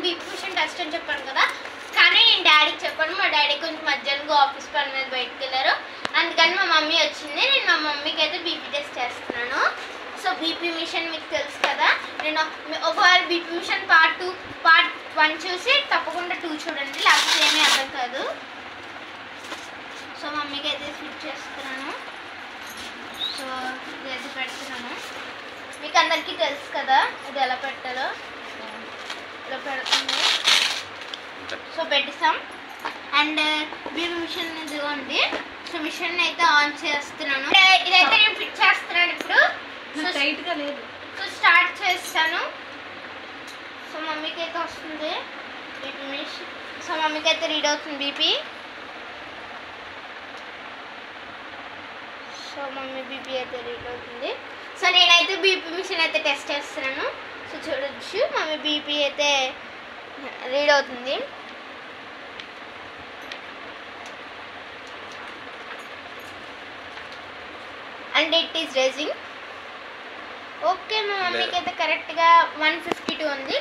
నేను BP machine test అని చెప్పాను కదా, కానీ నేను డాడీకి చెప్పాను. మా డాడీ కొంచెం మధ్యాహ్నం ఆఫీస్ పని మీద బయటకు వెళ్ళారు, అందుకని మా మమ్మీ వచ్చింది. నేను మా మమ్మీకి అయితే బీపీ టెస్ట్ చేస్తున్నాను. సో బీపీ మిషన్ మీకు తెలుసు కదా, నేను ఒకవేళ బీపీ మిషన్ పార్ట్ 1 చూసి తప్పకుండా 2 చూడండి, లేకపోతే ఏమీ అర్థం కాదు. సో మమ్మీకి అయితే స్విచ్ చేస్తున్నాను. సో ఇది పెడుతున్నాను. మీకు అందరికీ తెలుసు కదా ఇది ఎలా పెట్టాలో. ఇలా పెడుతుంది. సో పెట్టేసాం. అండ్ బీపీ మిషన్ ఇదిగోండి. సో మిషన్ అయితే ఆన్ చేస్తున్నాను. ఇదైతే నేను ఫిట్ చేస్తున్నాను ఇప్పుడు. టైట్గా లేదు. సో స్టార్ట్ చేస్తాను. సో మమ్మీకి అయితే వస్తుంది బీపీ మిషన్. సో మమ్మీకి అయితే రీడ్ అవుతుంది బీపీ. సో మమ్మీ బీపీ అయితే రీడ్ అవుతుంది. సో నేనైతే బీపీ మిషన్ అయితే టెస్ట్ చేస్తున్నాను. సో చూడొచ్చు మమ్మీ బీపీ అయితే రీడ్ అవుతుంది. And it is raising. Okay మా మమ్మీకి అయితే కరెక్ట్గా 152 ఉంది.